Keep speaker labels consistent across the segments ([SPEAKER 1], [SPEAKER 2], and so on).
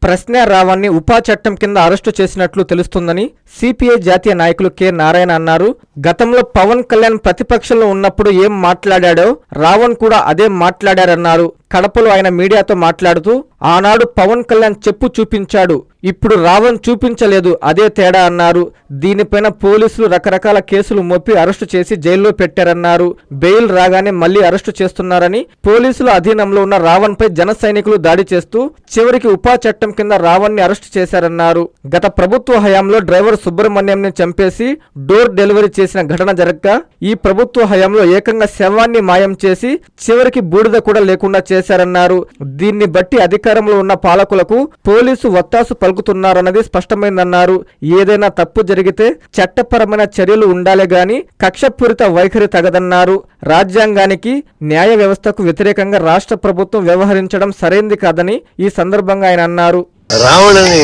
[SPEAKER 1] ప్రశ్న రావణ్ణి ఉపా చట్టం కింద అరెస్టు చేసినట్లు తెలుస్తుందని సిపిఐ జాతీయ నాయకులు కె నారాయణ అన్నారు. గతంలో పవన్ కళ్యాణ్ ప్రతిపక్షంలో ఉన్నప్పుడు ఏం మాట్లాడాడో రావణ్ కూడా అదే మాట్లాడారన్నారు. కడపలో ఆయన మీడియాతో మాట్లాడుతూ ఆనాడు పవన్ కళ్యాణ్ చెప్పు చూపించాడు, ఇప్పుడు రావణ్ చూపించలేదు, అదే తేడా అన్నారు. దీనిపైన పోలీసులు రకరకాల కేసులు మోపి అరెస్టు చేసి జైల్లో పెట్టారన్నారు. బెయిల్ రాగానే మళ్లీ అరెస్టు చేస్తున్నారని, పోలీసుల అధీనంలో ఉన్న రావణ్ పై జన సైనికులు దాడి చేస్తూ చివరికి ఉపా చట్టం కింద రావణ్ ని అరెస్టు చేశారన్నారు. గత ప్రభుత్వ హయాంలో డ్రైవర్ సుబ్రహ్మణ్యంని చంపేసి డోర్ డెలివరీ చేసిన ఘటన జరగగా ఈ ప్రభుత్వ హయాంలో ఏకంగా శవాన్ని మాయం చేసి చివరికి బూడిద కూడా లేకుండా చేశారన్నారు. దీన్ని బట్టి అధికారంలో ఉన్న పాలకులకు పోలీసు వత్తాసు పలుకుతున్నారన్నది స్పష్టమైందన్నారు. ఏదైనా తప్పు జరిగితే చట్టపరమైన చర్యలు ఉండాలే గాని కక్షపూరిత వైఖరి తగదన్నారు. రాజ్యాంగానికి న్యాయ వ్యవస్థకు వ్యతిరేకంగా రాష్ట్ర ప్రభుత్వం వ్యవహరించడం సరైంది కాదని ఈ సందర్భంగా ఆయన అన్నారు.
[SPEAKER 2] రావణని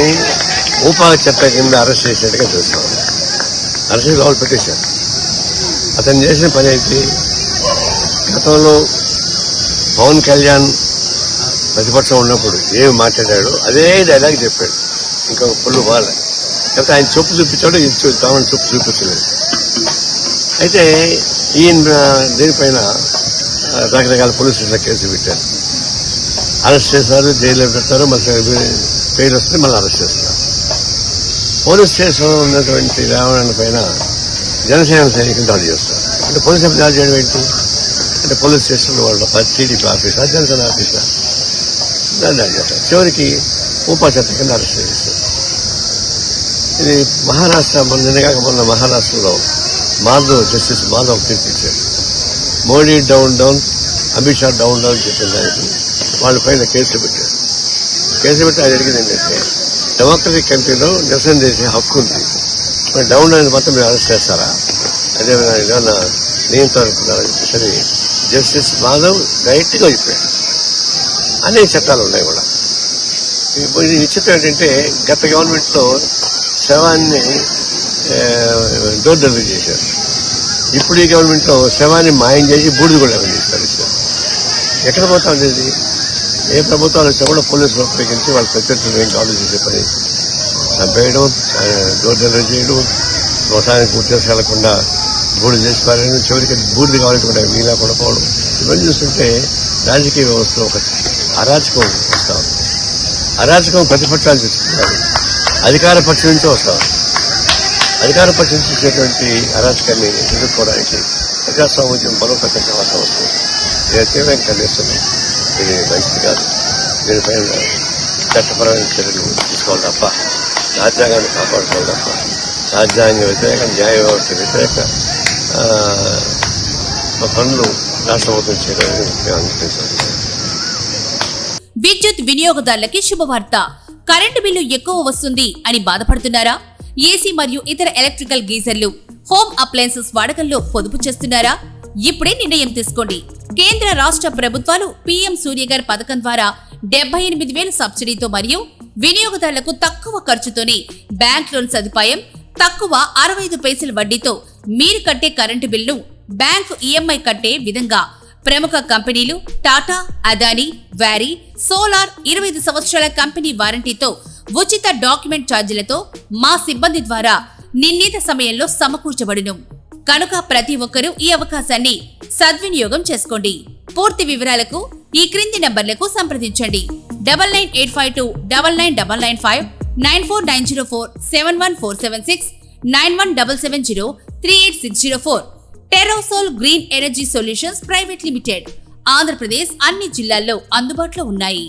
[SPEAKER 2] ఉపా చట్టం కింద అరెస్ట్ చేసినట్టుగా చూస్తాం. అరెస్ట్ లోపల పెట్టేశారు. అతను చేసిన పని అయితే గతంలో పవన్ కళ్యాణ్ ప్రతిపక్షం ఉన్నప్పుడు ఏమి మాట్లాడాడు అదే డైలాగ్ చెప్పాడు. ఇంకా పుల్లు బాల కాబట్టి ఆయన చెప్పు చూపించాడు, రావణ్ చెప్పు చూపించలేదు. అయితే ఈయన దీనిపైన రకరకాల పోలీస్ స్టేషన్లో కేసు పెట్టారు. అరెస్ట్ చేస్తారు, జైల్లో పెడతారు, మళ్ళీ బెయిల్ వస్తే మళ్ళీ అరెస్ట్ చేస్తారు. పోలీస్ స్టేషన్లో ఉన్నటువంటి రావణ్ పైన జనసేన సైనికులు దాడి చేస్తారు. అంటే పోలీస్ దాడి చేయడం ఏంటి అంటే పోలీస్ స్టేషన్లో వాళ్ళ టీడీపీ ఆఫీసా జనసేన ఆఫీసా దాడి చేస్తారు. చివరికి ఉపా చట్టం కింద అరెస్ట్ చేస్తారు. ఇది మహారాష్ట్ర మొన్న మహారాష్ట్రలో జస్టిస్ మాధవ్ తీర్పిచ్చారు. Modi down down, Amit Shah down down చెప్పిన దానికి వాళ్ళ పైన కేసులు పెట్టారు. కేసు పెట్టి అది జరిగింది ఏంటంటే డెమోక్రటిక్ కంట్రీలో నిరసన చేసే హక్కు ఉంది. మరి డౌన్ డౌన్ మాత్రం మీరు అరెస్ట్ చేస్తారా, అదేమైనా ఏదైనా నియంత్రణకున్నారని చెప్పేసి జస్టిస్ మాధవ్ డైరెక్ట్గా చెప్పాడు. అనేక చట్టాలు ఉన్నాయి కూడా. ఇది విచిత్రం ఏంటంటే గత గవర్నమెంట్లో శవాన్ని డోర్ డెలివరీ చేశారు. ఇప్పుడు ఈ గవర్నమెంట్లో శవాన్ని మాయం చేసి బూడిద కూడా చేస్తారు. ఎక్కడ పోతా ఉండేది? ఏ ప్రభుత్వాలు వచ్చినా కూడా పోలీసులు ఉపయోగించి వాళ్ళు ప్రత్యర్థులు ఏం కావాలి చేసే పని చంపేయడం, డోర్ డెలివరీ చేయడం, మొత్తానికి పూర్తి చేసుకెళ్లకుండా బూడిద చేసి పారేయడం, చివరికి బూడిద కావాలంటే కూడా వీలా కూడా పోవడం. ఇవన్నీ చూస్తుంటే రాజకీయ వ్యవస్థలో ఒక అరాచకం వస్తా ఉంది. అరాచకం ప్రతిపక్షాలు చూస్తున్నారు, అధికార పక్షం నుంచే వస్తా ఉంది. అధికార పక్షం చూసేటువంటి అరాచకాన్ని ఎదుర్కోవడానికి ప్రజాస్వామ్యం బలోపేతంగా అవసరం వస్తుంది. నేను తీవ్రంగా ఖండిస్తున్నాను. ఇది మంచిది కాదు. దీనిపైన చట్టపరమైన చర్యలు తీసుకోవాలి తప్ప, రాజ్యాంగాన్ని కాపాడుకోవాలి తప్ప, రాజ్యాంగ వ్యతిరేక న్యాయ వ్యవస్థ వ్యతిరేక పనులు రాష్ట్ర ప్రభుత్వం చేయడానికి మేము అంగీకరించాలి.
[SPEAKER 3] విద్యుత్ వినియోగదారులకి శుభవార్త. కరెంటు బిల్లు ఎక్కువ వస్తుంది అని బాధపడుతున్నారా? ఏసీ మరియు ఇతర ఎలక్ట్రికల్ గీజర్లు, హోమ్ అప్లయన్సెస్ వాడకంలో పొదుపు చేస్తున్నారా? ఇప్పుడే నిర్ణయం తీసుకోండి. కేంద్ర రాష్ట్ర ప్రభుత్వాలు పీఎం సూర్యఘర్ పథకం ద్వారా 78,000 సబ్సిడీతో మరియు వినియోగదారులకు తక్కువ ఖర్చుతోనే బ్యాంక్ లోన్ సదుపాయం, తక్కువ 65 పైసల వడ్డీతో మీరు కట్టే కరెంటు బిల్లు బ్యాంకు ఈఎంఐ కట్టే విధంగా ప్రముఖ కంపెనీలు టాటా, అదానీ, వారీ, సోలార్ 25 సంవత్సరాల కంపెనీ వారంటీతో ఉచిత డాక్యుమెంట్ ఛార్జీలతో మా సిబ్బంది ద్వారా నిర్ణీత సమయంలో సమకూర్చబడును. కనుక ప్రతి ఒక్కరూ ఈ అవకాశాన్ని సద్వినియోగం చేసుకోండి. పూర్తి వివరాలకు ఈ క్రింది నంబర్లకు సంప్రదించండి. 9985299995, 9490471476, 9177038604. టెరోసోల్ green energy solutions private limited, Andhra Pradesh అన్ని జిల్లాల్లో అందుబాటులో ఉన్నాయి.